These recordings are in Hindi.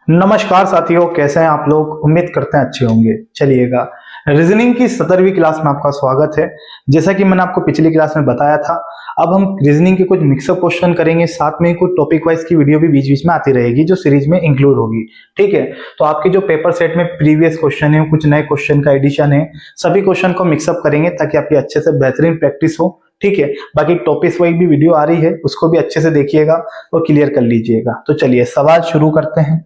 नमस्कार साथियों, कैसे हैं आप लोग। उम्मीद करते हैं अच्छे होंगे। चलिएगा, रीजनिंग की 17वीं क्लास में आपका स्वागत है। जैसा कि मैंने आपको पिछली क्लास में बताया था, अब हम रीजनिंग के कुछ मिक्सअप क्वेश्चन करेंगे, साथ में कुछ टॉपिक वाइज की वीडियो भी बीच बीच में आती रहेगी जो सीरीज में इंक्लूड होगी। ठीक है, तो आपके जो पेपर सेट में प्रीवियस क्वेश्चन है, कुछ नए क्वेश्चन का एडिशन है, सभी क्वेश्चन को मिक्सअप करेंगे ताकि आपकी अच्छे से बेहतरीन प्रैक्टिस हो। ठीक है, बाकी टॉपिक वाइज भी वीडियो आ रही है, उसको भी अच्छे से देखिएगा और क्लियर कर लीजिएगा। तो चलिए सवाल शुरू करते हैं।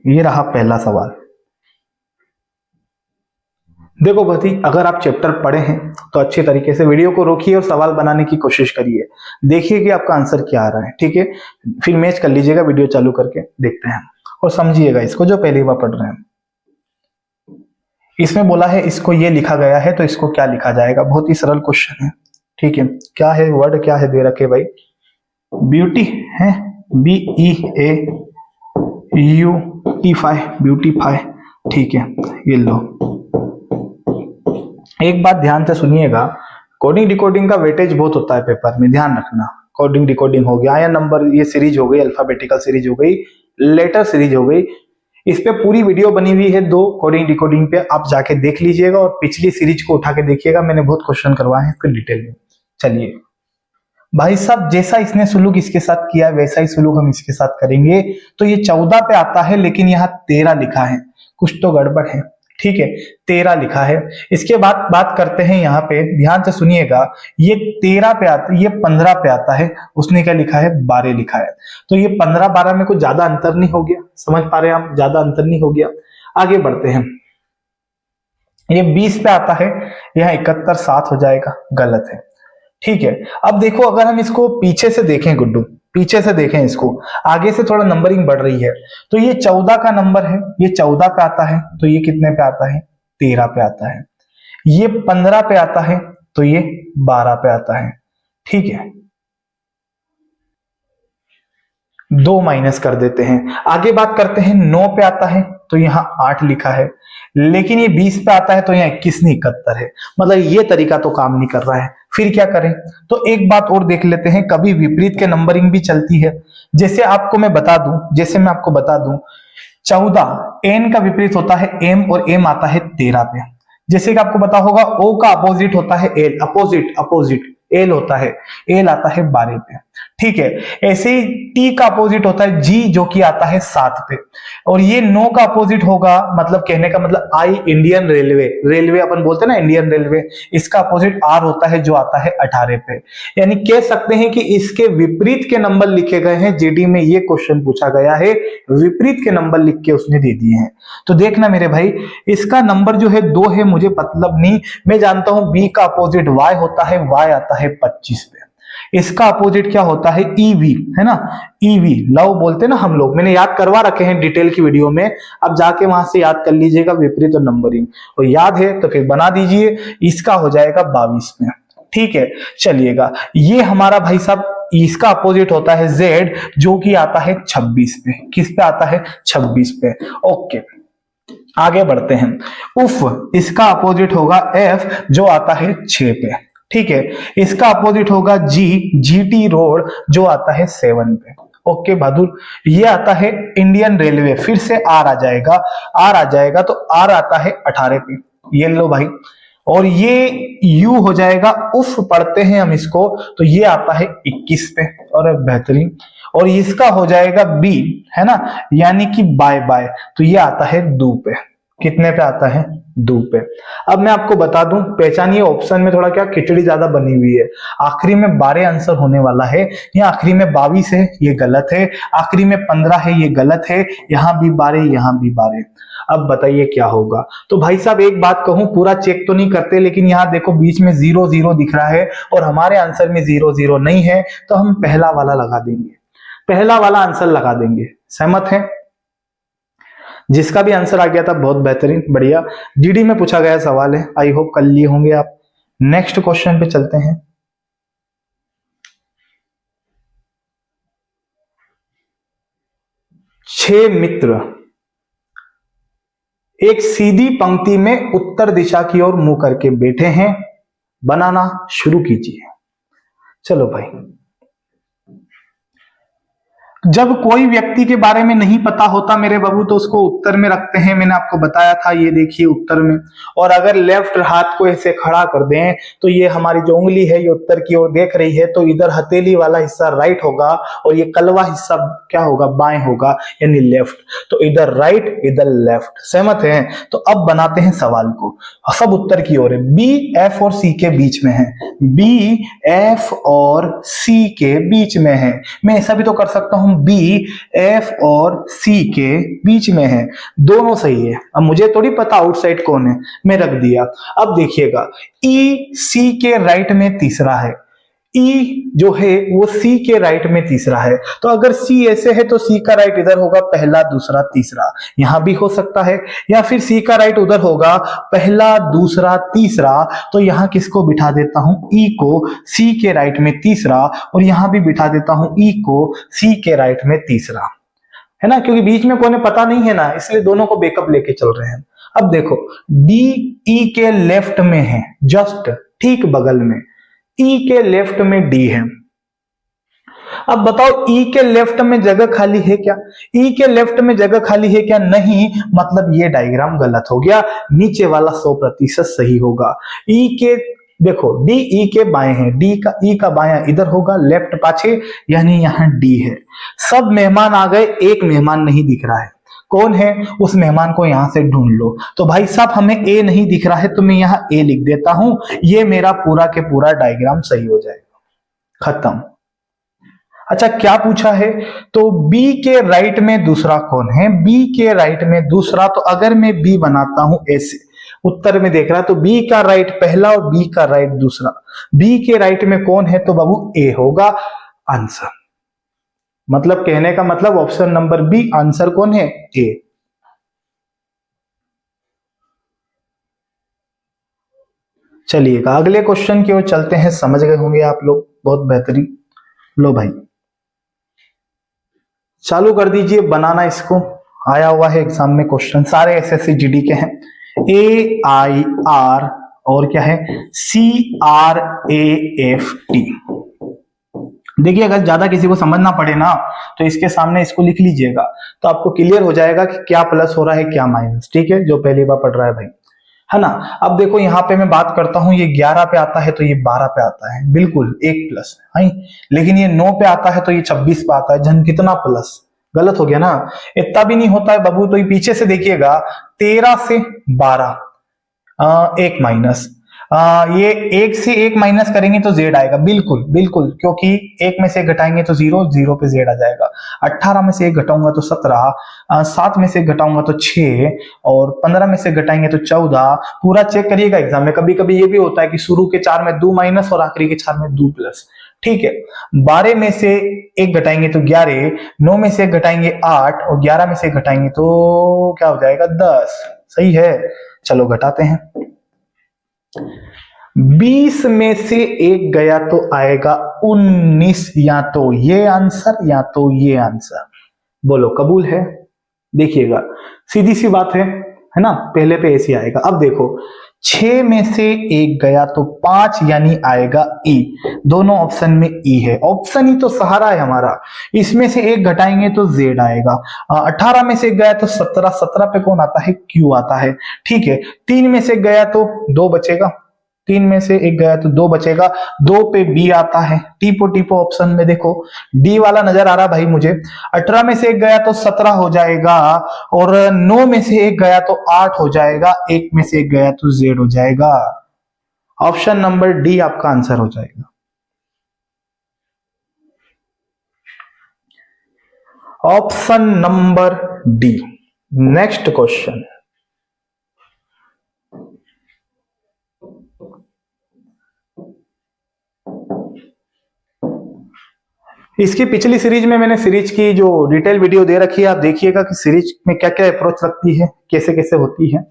ये रहा पहला सवाल। देखो भाई, अगर आप चैप्टर पढ़े हैं तो अच्छे तरीके से वीडियो को रोकिए और सवाल बनाने की कोशिश करिए। देखिए कि आपका आंसर क्या आ रहा है। ठीक है, फिर मैच कर लीजिएगा वीडियो चालू करके, देखते हैं और समझिएगा इसको जो पहली बार पढ़ रहे हैं। इसमें बोला है इसको ये लिखा गया है, तो इसको क्या लिखा जाएगा। बहुत ही सरल क्वेश्चन है। ठीक है, क्या है, वर्ड क्या है दे रखे भाई, ब्यूटी है, BEAUTIFY, ब्यूटीफाई। ठीक है, ये लो। एक बात ध्यान से सुनिएगा, कोडिंग डिकोडिंग का वेटेज बहुत होता है पेपर में, ध्यान रखना। कोडिंग डिकोडिंग हो गया या नंबर, ये सीरीज हो गई, अल्फाबेटिकल सीरीज हो गई, लेटर सीरीज हो गई, इस पे पूरी वीडियो बनी हुई है 2 कोडिंग डिकोडिंग पे, आप जाके देख लीजिएगा और पिछली सीरीज को उठा के देखिएगा, मैंने बहुत क्वेश्चन करवाए हैं इसके डिटेल में। चलिए भाई साहब, जैसा इसने सुलूक इसके साथ किया वैसा ही सुलूक हम इसके साथ करेंगे। तो ये 14 पे आता है, लेकिन यहाँ 13 लिखा है, कुछ तो गड़बड़ है। ठीक है, 13 लिखा है। इसके बाद बात करते हैं, यहाँ पे ध्यान से सुनिएगा, ये 13 पे आता है, ये 15 पे आता है, उसने क्या लिखा है, 12 लिखा है। तो ये 15-12 में कुछ ज्यादा अंतर नहीं हो गया, समझ पा रहे हैं आप, ज्यादा अंतर नहीं हो गया। आगे बढ़ते हैं, ये 20 पे आता है, यहाँ 71-7 हो जाएगा, गलत है। ठीक है, अब देखो अगर हम इसको पीछे से देखें गुड्डू, पीछे से देखें इसको, आगे से थोड़ा नंबरिंग बढ़ रही है, तो ये 14 का नंबर है, ये 14 पे आता है, तो ये कितने पे आता है, 13 पे आता है। ये 15 पे आता है, तो ये 12 पे आता है। ठीक है, 2 माइनस कर देते हैं। आगे बात करते हैं, 9 पे आता है तो यहाँ 8 लिखा है, लेकिन ये 20 पे आता है तो यहाँ 21 नहीं 71 है। मतलब ये तरीका तो काम नहीं कर रहा है, फिर क्या करें। तो एक बात और देख लेते हैं, कभी विपरीत के नंबरिंग भी चलती है। जैसे मैं आपको बता दूं 14 एन का विपरीत होता है एम, और एम आता है 13 पे। जैसे कि आपको पता होगा ओ का अपोजिट होता है एल, अपोजिट एल होता है, एल आता है 12 पे। ठीक है, ऐसे ही टी का अपोजिट होता है जी, जो कि आता है 7 पे। और ये 9 का अपोजिट होगा, मतलब कहने का मतलब आई, इंडियन रेलवे अपन बोलते हैं ना, इंडियन रेलवे, इसका अपोजिट आर होता है जो आता है 18 पे। यानी कह सकते हैं कि इसके विपरीत के नंबर लिखे गए हैं। जीडी में ये क्वेश्चन पूछा गया है, विपरीत के नंबर लिख के उसने दे दिए हैं। तो देखना मेरे भाई, इसका नंबर जो है 2 है, मुझे मतलब नहीं, मैं जानता हूं बी का अपोजिट वाई होता है, वाई आता है 25 पे। इसका अपोजिट क्या होता है, ईवी, है ना, ईवी लव बोलते हैं ना हम लोग, मैंने याद करवा रखे हैं डिटेल की वीडियो में, अब जाके वहां से याद कर लीजिएगा विपरीत और नंबरिंग, और याद है तो फिर बना दीजिए। इसका हो जाएगा 22 में। ठीक है, चलिएगा, ये हमारा भाई साहब इसका अपोजिट होता है जेड, जो कि आता है 26 पे। किस पे आता है, 26 पे। ओके, आगे बढ़ते हैं। उफ, इसका अपोजिट होगा एफ, जो आता है 6 पे। ठीक है, इसका अपोजिट होगा जीटी रोड, जो आता है 7 पे। ओके बहादुर, ये आता है इंडियन रेलवे, फिर से आर आ जाएगा, तो आर आता है 18 पे। ये लो भाई, और ये यू हो जाएगा, उफ पढ़ते हैं हम इसको, तो ये आता है 21 पे, और बेहतरीन। और इसका हो जाएगा बी, है ना, यानी कि बाय बाय, तो ये आता है 2 पे। कितने पे आता है, 2 पे। अब मैं आपको बता दूं, पहचानिए ऑप्शन में थोड़ा क्या खिचड़ी ज्यादा बनी हुई है। आखिरी में 12 आंसर होने वाला है, यहाँ आखिरी में 22 है, ये गलत है। आखिरी में 15 है, ये गलत है। यहाँ भी 12, यहाँ भी 12। अब बताइए क्या होगा। तो भाई साहब एक बात कहूं, पूरा चेक तो नहीं करते, लेकिन यहाँ देखो बीच में 0 0 दिख रहा है, और हमारे आंसर में 0 0 नहीं है, तो हम पहला वाला लगा देंगे, पहला वाला आंसर लगा देंगे। सहमत है? जिसका भी आंसर आ गया था बहुत बेहतरीन, बढ़िया। जीडी में पूछा गया सवाल है, आई होप कर लिए होंगे आप। नेक्स्ट क्वेश्चन पे चलते हैं। छह मित्र एक सीधी पंक्ति में उत्तर दिशा की ओर मुंह करके बैठे हैं, बनाना शुरू कीजिए। चलो भाई, जब कोई व्यक्ति के बारे में नहीं पता होता मेरे बाबू तो उसको उत्तर में रखते हैं, मैंने आपको बताया था, ये देखिए उत्तर में। और अगर लेफ्ट हाथ को ऐसे खड़ा कर दें तो ये हमारी जो उंगली है ये उत्तर की ओर देख रही है, तो इधर हथेली वाला हिस्सा राइट होगा और ये कलवा हिस्सा क्या होगा, बाएं होगा, यानी लेफ्ट। तो इधर राइट इधर लेफ्ट, सहमत हैं? तो अब बनाते हैं सवाल को, सब उत्तर की ओर है। बी एफ और सी के बीच में है, बी एफ और सी के बीच में है। मैं ऐसा भी तो कर सकता हूं बी एफ और सी के बीच में है, दोनों सही है। अब मुझे थोड़ी पता आउटसाइड कौन है, मैं रख दिया। अब देखिएगा ई सी के राइट में तीसरा है, ई जो है वो सी के राइट में तीसरा है। तो अगर सी ऐसे है तो सी का राइट इधर होगा, पहला दूसरा तीसरा, यहां भी हो सकता है। या फिर सी का राइट उधर होगा, पहला दूसरा तीसरा, तो यहां किसको बिठा देता हूं, ई को सी के राइट में तीसरा, और यहां भी बिठा देता हूं ई को सी के राइट में तीसरा, है ना, क्योंकि बीच में कोई पता नहीं है ना, इसलिए दोनों को बैकअप लेके चल रहे हैं। अब देखो डी ई के लेफ्ट में है, जस्ट ठीक बगल में, ई के लेफ्ट में डी है। अब बताओ ई के लेफ्ट में जगह खाली है क्या, ई के लेफ्ट में जगह खाली है क्या, नहीं, मतलब ये डायग्राम गलत हो गया, नीचे वाला 100% सही होगा। ई के देखो डी ई के बाएं है, डी का ई का बायां इधर होगा, लेफ्ट पाछे, यानी यहां डी है। सब मेहमान आ गए, एक मेहमान नहीं दिख रहा है, कौन है, उस मेहमान को यहां से ढूंढ लो। तो भाई साहब हमें ए नहीं दिख रहा है तो मैं यहां ए लिख देता हूं, ये मेरा पूरा के पूरा डायग्राम सही हो जाएगा, खत्म। अच्छा क्या पूछा है, तो बी के राइट में दूसरा कौन है, बी के राइट में दूसरा, तो अगर मैं बी बनाता हूं ऐसे, उत्तर में देख रहा तो बी का राइट पहला और बी का राइट दूसरा, बी के राइट में कौन है, तो बाबू ए होगा आंसर। मतलब कहने का मतलब ऑप्शन नंबर बी आंसर कौन है, ए। चलिएगा अगले क्वेश्चन की ओर चलते हैं, समझ गए होंगे आप लोग, बहुत बेहतरीन। लो भाई चालू कर दीजिए बनाना, इसको आया हुआ है एग्जाम में क्वेश्चन, सारे एसएससी जीडी के हैं। ए आई आर और क्या है, C R A F T. देखिए अगर ज्यादा किसी को समझ ना पड़े ना तो इसके सामने इसको लिख लीजिएगा, तो आपको क्लियर हो जाएगा कि क्या प्लस हो रहा है क्या माइनस, ठीक है, जो पहली बार पढ़ रहा है भाई, है ना। अब देखो यहाँ पे मैं बात करता हूं, ये 11 पे आता है तो ये 12 पे आता है, बिल्कुल एक प्लस है, लेकिन ये 9 पे आता है तो ये 26 पे आता है, जन कितना प्लस, गलत हो गया ना, इतना भी नहीं होता है बाबू। तो ये पीछे से देखिएगा 13 से 12 एक माइनस, ये एक से एक माइनस करेंगे तो जेड आएगा, बिल्कुल बिल्कुल, क्योंकि एक में से घटाएंगे तो जीरो, जीरो पे जेड आ जाएगा। 18 में से एक घटाऊंगा तो 17, 7 में से घटाऊंगा तो 6, और 15 में से घटाएंगे तो 14। पूरा चेक करिएगा एग्जाम में, कभी कभी ये भी होता है कि शुरू के 4 में 2 माइनस और आखिरी के 4 में 2 प्लस, ठीक है। 12 में से एक घटाएंगे तो 11, 9 में से एक घटाएंगे 8, और 11 में से घटाएंगे तो क्या हो जाएगा 10, सही है। चलो घटाते हैं, 20 में से एक गया तो आएगा 19, या तो ये आंसर या तो ये आंसर, बोलो कबूल है। देखिएगा सीधी सी बात है ना, पहले पे ऐसे आएगा। अब देखो 6 में से एक गया तो 5, यानी आएगा ई, दोनों ऑप्शन में ई है, ऑप्शन ही तो सहारा है हमारा, इसमें से एक घटाएंगे तो जेड आएगा। 18 में से एक गया तो 17, 17 पे कौन आता है, क्यू आता है, ठीक है। 3 में से गया तो 2 बचेगा, 3 में से एक गया तो 2 बचेगा, 2 पे बी आता है, टीपो टीपो ऑप्शन में देखो डी वाला नजर आ रहा भाई मुझे। 18 में से एक गया तो 17 हो जाएगा, और 9 में से एक गया तो 8 हो जाएगा, 1 में से एक गया तो जेड हो जाएगा। ऑप्शन नंबर डी आपका आंसर हो जाएगा। Option number D. Next question, इसकी पिछली सीरीज में मैंने सीरीज की जो डिटेल वीडियो दे रखी है, आप देखिएगा कि सीरीज में क्या क्या अप्रोच लगती है, कैसे कैसे होती है।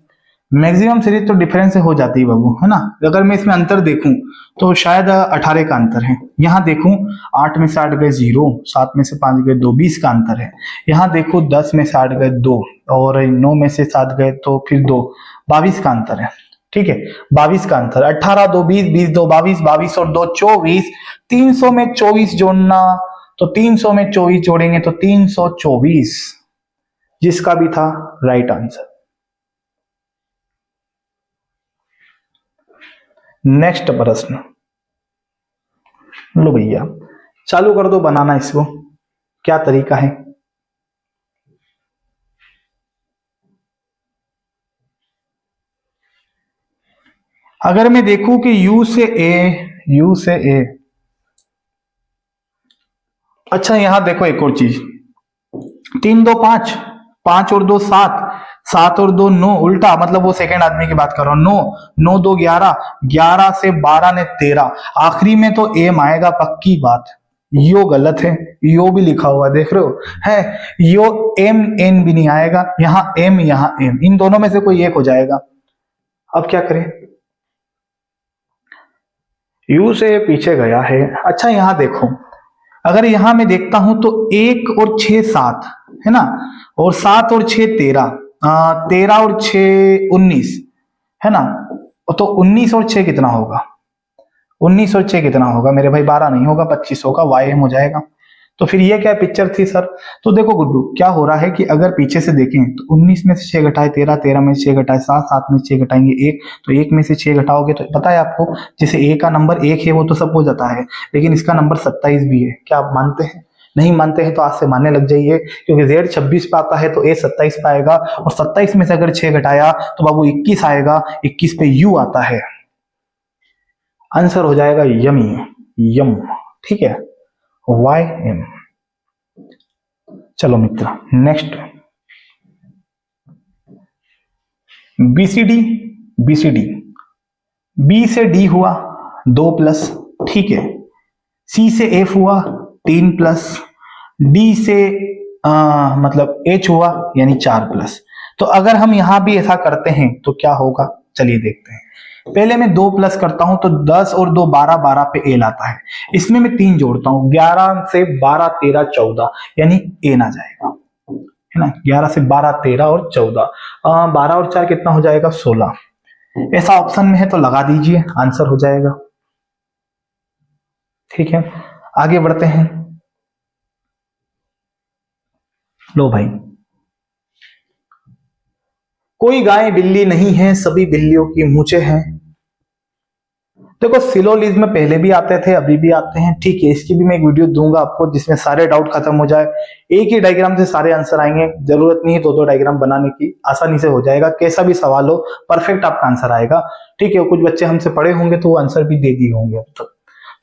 मैक्सिमम सीरीज तो डिफरेंस से हो जाती है बाबू, है ना। अगर मैं इसमें अंतर देखूं तो शायद 18 का अंतर है, यहाँ देखूं 8 में से 8 गए 0, 7 में से 5 गए 2, 20 का अंतर है। यहाँ देखो 10 में से 8 गए 2, और 9 में से 7 गए तो फिर 2, 22 का अंतर है, ठीक है, 22 का अंतर। 18 2 20, 20 2 22, 22 और 2 24, 300 में 24 जोड़ना तो 300 में 24 जोड़ेंगे तो 324, जिसका भी था राइट आंसर। नेक्स्ट प्रश्न, लो भैया चालू कर दो बनाना इसको, क्या तरीका है। अगर मैं देखूं कि U से A, अच्छा यहां देखो एक और चीज, 3 2 5, 5 और 2 7, 7 और 2 9, उल्टा मतलब वो सेकंड आदमी की बात कर रहा हूं। 9 9 2 11, 11 से 12 ने 13, आखिरी में तो एम आएगा पक्की बात। यो गलत है, यो भी लिखा हुआ देख रहे हो है, यो एम एन भी नहीं आएगा, यहां एम यहां एम, इन दोनों में से कोई एक हो जाएगा। अब क्या करें, यू से पीछे गया है। अच्छा यहां देखो, अगर यहां मैं देखता हूं तो 1 और 6 7 है ना, और 7 और 6 13, 13 और 6 19 है ना, तो 19 और 6 कितना होगा, 19 और 6 कितना होगा मेरे भाई, 12 नहीं होगा, 25 होगा, वाई एम हो जाएगा। तो फिर ये क्या पिक्चर थी सर। तो देखो गुड्डू क्या हो रहा है कि अगर पीछे से देखें तो 19 में से 6 घटाए 13, 13 में से 6 घटाए 7, 7 में से 6 घटाएंगे 1, तो 1 में से 6 घटाओगे तो पता है आपको, जैसे ए का नंबर 1 है वो तो सब हो जाता है, लेकिन इसका नंबर 27 भी है। क्या आप मानते हैं? नहीं मानते हैं तो आज से मानने लग जाइए, क्योंकि जेड 26 पे आता है तो ए 27 पे आएगा, और 27 में से अगर 6 घटाया तो बाबू 21 आएगा, 21 पे यू आता है, आंसर हो जाएगा यमी, यम, ठीक है, वाई एम। चलो मित्र नेक्स्ट, बीसीडी, बीसीडी, बी से डी हुआ 2 प्लस, ठीक है, सी से एफ हुआ 3 प्लस, डी से मतलब एच हुआ यानी 4 प्लस। तो अगर हम यहां भी ऐसा करते हैं तो क्या होगा, चलिए देखते हैं। पहले मैं 2 प्लस करता हूं तो 10 और 2 12, 12 पे एल आता है, इसमें मैं 3 जोड़ता हूं, 11 से 12 13 14 यानी एन आ जाएगा, है ना, 11 से 12 13 और 14, 12 और 4 कितना हो जाएगा 16, ऐसा ऑप्शन में है तो लगा दीजिए, आंसर हो जाएगा। ठीक है आगे बढ़ते हैं, लो भाई, कोई गाय बिल्ली नहीं है, सभी बिल्लियों की मूंछें हैं। देखो सिलोलिज्म में पहले भी आते थे, अभी भी आते हैं, ठीक है, इसकी भी मैं एक वीडियो दूंगा आपको जिसमें सारे डाउट खत्म हो जाए, एक ही डायग्राम से सारे आंसर आएंगे, जरूरत नहीं है 2 2 डायग्राम बनाने की, आसानी से हो जाएगा, कैसा भी सवाल हो परफेक्ट आपका आंसर आएगा। ठीक है, कुछ बच्चे हमसे पढ़े होंगे तो वो आंसर भी दे दिए होंगे अब तक।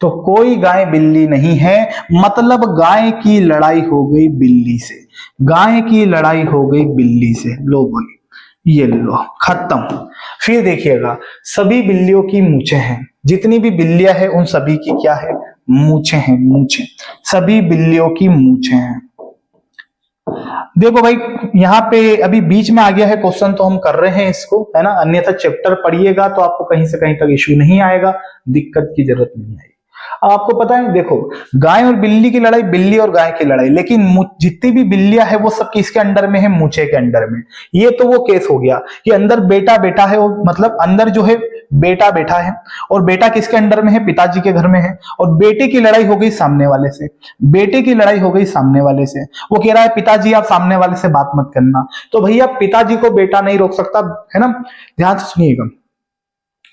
तो कोई गाय बिल्ली नहीं है, मतलब गाय की लड़ाई हो गई बिल्ली से, गाय की लड़ाई हो गई बिल्ली से, लो भाई ये लो खत्म। फिर देखिएगा, सभी बिल्लियों की मूंछें हैं, जितनी भी बिल्लियां हैं उन सभी की क्या है, मूंछें हैं, मूंछें, सभी बिल्लियों की मूंछें हैं। देखो भाई यहाँ पे अभी बीच में आ गया है क्वेश्चन तो हम कर रहे हैं इसको, है ना, अन्यथा चैप्टर पढ़िएगा तो आपको कहीं से कहीं तक इश्यू नहीं आएगा, दिक्कत की जरूरत नहीं आएगी। आपको पता है देखो, गाय और बिल्ली की लड़ाई, बिल्ली और गाय की लड़ाई, लेकिन जितनी भी बिल्लियां है वो सब किसके अंडर में है, मूंछे के अंडर में। ये तो वो केस हो गया कि अंदर बेटा बैठा है, मतलब अंदर जो है बेटा बैठा है, और बेटा किसके अंडर में है, पिताजी के घर में है, और बेटे की लड़ाई हो गई सामने वाले से, बेटे की लड़ाई हो गई सामने वाले से, वो कह रहा है पिताजी आप सामने वाले से बात मत करना, तो भैया पिताजी को बेटा नहीं रोक सकता, है ना, ध्यान से सुनिएगा,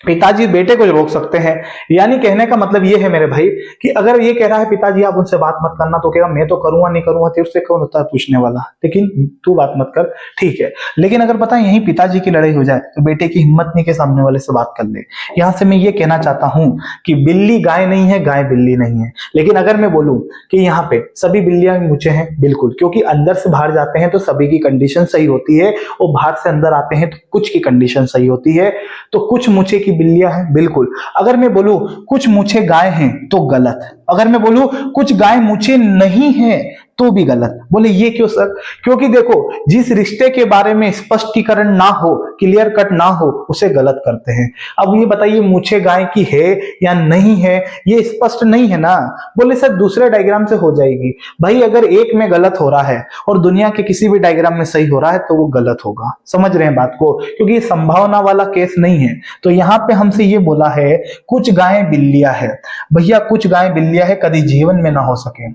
पिताजी बेटे को रोक सकते हैं। यानी कहने का मतलब ये है मेरे भाई कि अगर ये कह रहा है पिताजी आप उनसे बात मत करना, तो कहेगा मैं तो करूंगा नहीं करूंगा, तेरे से कौन होता है पूछने वाला, लेकिन तू बात मत कर, ठीक है। लेकिन अगर पता है यही पिताजी की लड़ाई हो जाए तो बेटे की हिम्मत नहीं के सामने वाले से बात कर ले। यहां से मैं ये कहना चाहता हूं कि बिल्ली गाय नहीं है, गाय बिल्ली नहीं है। लेकिन अगर मैं बोलूं कि यहाँ पे सभी बिल्लियां मूंछें हैं, बिल्कुल, क्योंकि अंदर से बाहर जाते हैं तो सभी की कंडीशन सही होती है, और बाहर से अंदर आते हैं तो कुछ की कंडीशन सही होती है। तो कुछ मूंछे की बिल्लियां हैं, बिल्कुल। अगर मैं बोलूं कुछ मूंछे गाय हैं तो गलत, अगर मैं बोलूं कुछ गाय मूंछे नहीं है तो भी गलत। बोले ये क्यों सर? क्योंकि देखो जिस रिश्ते के बारे में स्पष्टीकरण ना हो, क्लियर कट ना हो, उसे गलत करते हैं। अब ये बताइए मूंछे गाय की है या नहीं है, ये स्पष्ट नहीं है ना। बोले सर दूसरे डायग्राम से हो जाएगी। भाई अगर एक में गलत हो रहा है और दुनिया के किसी भी डायग्राम में सही हो रहा है तो वो गलत होगा। समझ रहे हैं बात को? क्योंकि ये संभावना वाला केस नहीं है। तो यहाँ पे हमसे ये बोला है कुछ गायें बिल्लियां है। भैया कुछ गायें बिल्लियां है, कभी जीवन में ना हो सके।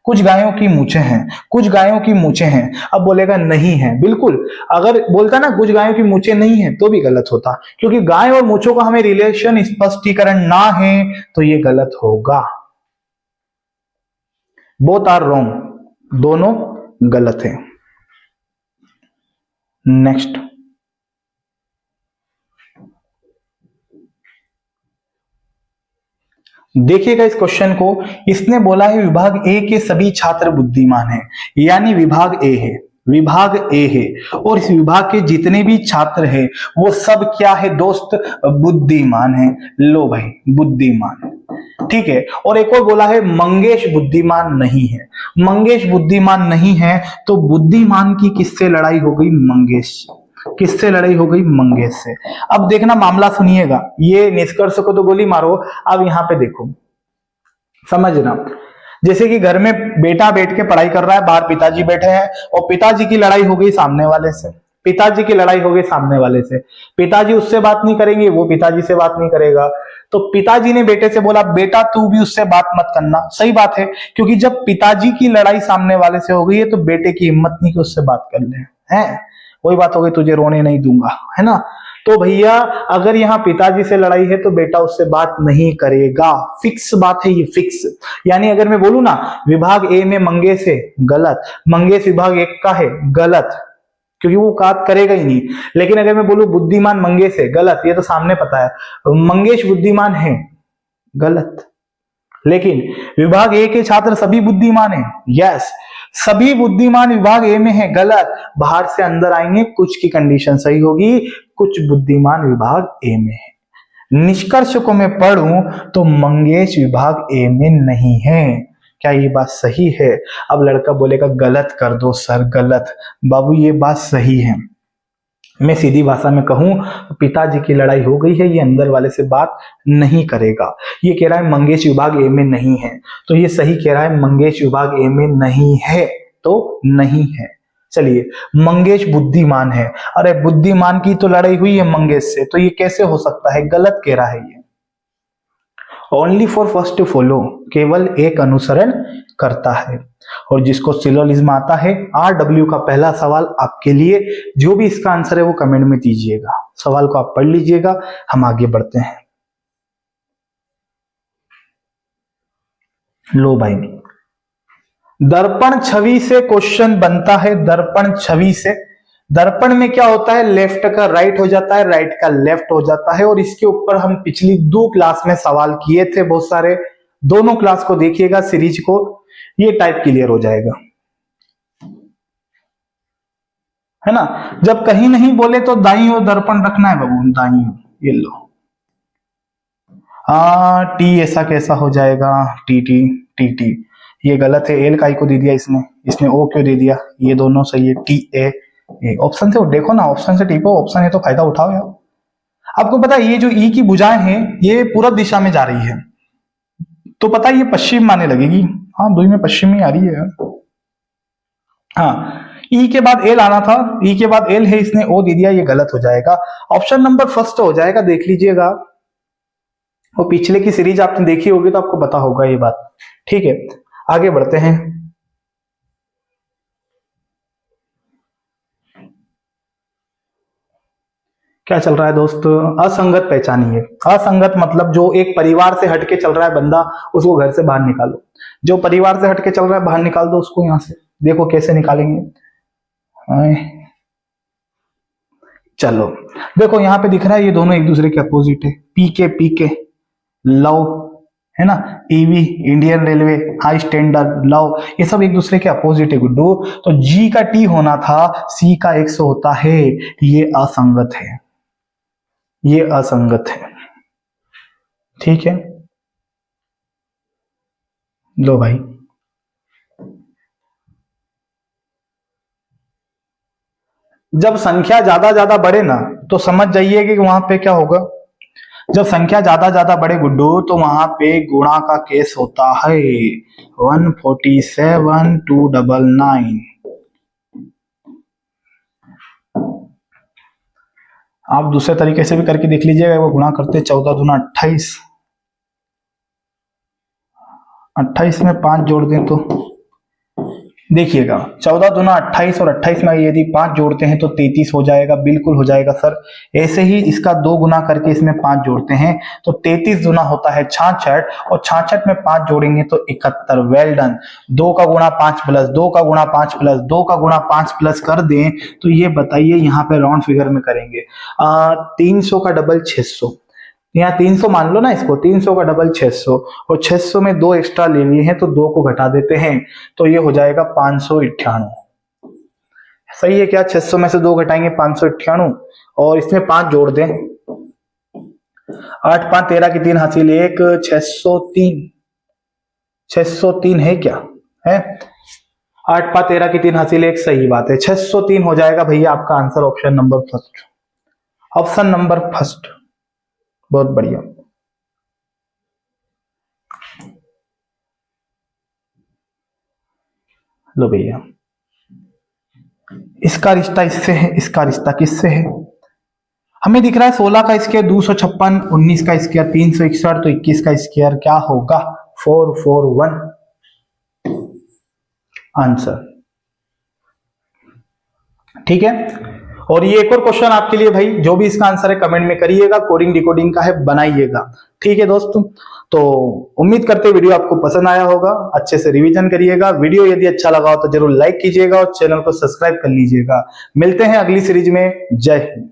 कुछ गायों की मूछें हैं, कुछ गायों की मूछें हैं। अब बोलेगा नहीं है, बिल्कुल। अगर बोलता ना कुछ गायों की मूछें नहीं है तो भी गलत होता, क्योंकि गाय और मूछों का हमें रिलेशन स्पष्टीकरण ना है तो ये गलत होगा। बोथ आर रॉन्ग, दोनों गलत है। नेक्स्ट, देखिएगा इस क्वेश्चन को। इसने बोला है विभाग ए के सभी छात्र बुद्धिमान हैं, यानी विभाग ए है, विभाग ए है, और इस विभाग के जितने भी छात्र हैं वो सब क्या है दोस्त, बुद्धिमान है। लो भाई, बुद्धिमान, ठीक है। और एक और बोला है मंगेश बुद्धिमान नहीं है। मंगेश बुद्धिमान नहीं है तो बुद्धिमान की किससे लड़ाई हो गई, मंगेश, किससे लड़ाई हो गई, मंगेश से। अब देखना मामला सुनिएगा, ये निष्कर्ष को तो गोली मारो, अब यहां पे देखो, समझना। जैसे कि घर में बेटा बैठ के पढ़ाई कर रहा है, बाहर पिताजी बैठे हैं और पिताजी की लड़ाई हो गई सामने वाले से, पिताजी की लड़ाई हो गई सामने वाले से। पिताजी उससे बात नहीं करेंगे, वो पिताजी से बात नहीं करेगा। तो पिताजी ने बेटे से बोला बेटा तू भी उससे बात मत करना। सही बात है, क्योंकि जब पिताजी की लड़ाई सामने वाले से हो गई है तो बेटे की हिम्मत नहीं कि उससे बात कर ले, है वही बात हो गई, तुझे रोने नहीं दूंगा, है ना। तो भैया अगर यहाँ पिताजी से लड़ाई है तो बेटा उससे बात नहीं करेगा, फिक्स बात है ये, फिक्स। यानी अगर मैं बोलूं ना विभाग ए में मंगेश है, गलत। मंगेश विभाग एक का है, गलत, क्योंकि वो बात करेगा ही नहीं। लेकिन अगर मैं बोलूं बुद्धिमान मंगेश है, गलत, ये तो सामने पता है। मंगेश बुद्धिमान है, गलत। लेकिन विभाग ए के छात्र सभी बुद्धिमान हैं, यस, सभी बुद्धिमान विभाग ए में है, गलत। बाहर से अंदर आएंगे, कुछ की कंडीशन सही होगी, कुछ बुद्धिमान विभाग ए में है। निष्कर्ष को मैं पढ़ूं तो मंगेश विभाग ए में नहीं है। क्या ये बात सही है? अब लड़का बोलेगा गलत कर दो सर, गलत। बाबू ये बात सही है। मैं सीधी भाषा में कहूं तो पिताजी की लड़ाई हो गई है, ये अंदर वाले से बात नहीं करेगा। ये कह रहा है मंगेश विभाग ए में नहीं है, तो ये सही कह रहा है, मंगेश विभाग ए में नहीं है तो नहीं है। चलिए, मंगेश बुद्धिमान है। अरे बुद्धिमान की तो लड़ाई हुई है मंगेश से, तो ये कैसे हो सकता है? गलत कह रहा है ये। Only for first to follow, केवल एक अनुसरण करता है। और जिसको सिलोजिज्म आता है, RW का पहला सवाल आपके लिए, जो भी इसका आंसर है वो कमेंट में दीजिएगा। सवाल को आप पढ़ लीजिएगा, हम आगे बढ़ते हैं। लो भाई, दर्पण छवि से क्वेश्चन बनता है, दर्पण छवि से। दर्पण में क्या होता है, लेफ्ट का राइट हो जाता है, राइट का लेफ्ट हो जाता है। और इसके ऊपर हम पिछली 2 क्लास में सवाल किए थे बहुत सारे, दोनों क्लास को देखिएगा सीरीज को, ये टाइप क्लियर हो जाएगा, है ना। जब कहीं नहीं बोले तो दाईं ओर दर्पण रखना है बाबू, दाईं ओर, ये लो। टी ऐसा कैसा हो जाएगा, टी टी टी टी, ये गलत है। एल काई को दे दिया इसने, इसने ओ क्यों दे दिया, ये दोनों सही है, टी ए। ऑप्शन से देखो ना, ऑप्शन से टिपो, ऑप्शन है तो फायदा उठाओ यार। आपको पता है ये जो ई की भुजाएं हैं ये पूरब दिशा में जा रही है, तो पता है ये पश्चिम माने लगेगी। हाँ, दुई में पश्चिम ही आ रही है। हाँ, ई के बाद एल आना था, ई के बाद एल है, इसने ओ दे दिया, ये गलत हो जाएगा। ऑप्शन नंबर फर्स्ट हो जाएगा, देख लीजिएगा। वो पिछले की सीरीज आपने देखी होगी तो आपको पता होगा ये बात। ठीक है, आगे बढ़ते हैं। क्या चल रहा है दोस्त, असंगत पहचानिए। असंगत मतलब जो एक परिवार से हटके चल रहा है बंदा, उसको घर से बाहर निकालो। जो परिवार से हटके चल रहा है बाहर निकाल दो उसको यहां से। देखो कैसे निकालेंगे। चलो देखो, यहां पे दिख रहा है ये दोनों एक दूसरे के अपोजिट है। पीके पीके लव, है ना। EV Indian railway, high standard, love, ये सब एक दूसरे के अपोजिट है गुड्डू। तो जी का टी होना था, सी का एक्स होता है, ये असंगत है, ये असंगत है। ठीक है, लो भाई। जब संख्या ज्यादा ज्यादा बढ़े ना तो समझ जाइए कि वहां पे क्या होगा। जब संख्या ज्यादा ज्यादा बढ़े गुड्डू तो वहां पे गुणा का केस होता है। 147,299। आप दूसरे तरीके से भी करके देख लीजिएगा, वो गुणा करते 14 दूना 28, 28 में 5 जोड़ दें तो देखिएगा 14 दूना 28 और 28 में यदि 5 जोड़ते हैं तो 33 हो जाएगा, बिल्कुल हो जाएगा सर। ऐसे ही इसका 2 गुना करके इसमें 5 जोड़ते हैं तो 33 दूना होता है 66 और 66 में 5 जोड़ेंगे तो 71। Well done. 2 का गुणा 5 प्लस 2 का गुणा 5 प्लस 2 का गुणा 5 प्लस कर दें तो ये बताइए यहाँ पे राउंड फिगर में करेंगे 300 का डबल 600, यहाँ 300 मान लो ना इसको, 300 का डबल 600 और 600 में 2 एक्स्ट्रा ले लिए हैं तो 2 को घटा देते हैं तो ये हो जाएगा 598। सही है क्या? 600 में से 2 घटाएंगे 598 और इसमें 5 जोड़ दें। 8 5 13 की 3 हासिल 1, 603। 603 है क्या? है 8 5 13 की 3 हासिल 1, सही बात है। 603 हो जाएगा भैया आपका answer, option number first. Option number first, बहुत बढ़िया। लो भैया, इसका रिश्ता इससे है, इसका रिश्ता किससे है? हमें दिख रहा है 16 का स्क्वायर 256, 19 का स्क्वायर 361, तो 21 का स्क्वायर क्या होगा? 441 आंसर। ठीक है। और ये एक और क्वेश्चन आपके लिए भाई, जो भी इसका आंसर है कमेंट में करिएगा, कोडिंग डिकोडिंग का है, बनाइएगा। ठीक है दोस्तों, तो उम्मीद करते वीडियो आपको पसंद आया होगा। अच्छे से रिवीजन करिएगा। वीडियो यदि अच्छा लगा हो तो जरूर लाइक कीजिएगा और चैनल को सब्सक्राइब कर लीजिएगा। मिलते हैं अगली सीरीज में। जय हिंद।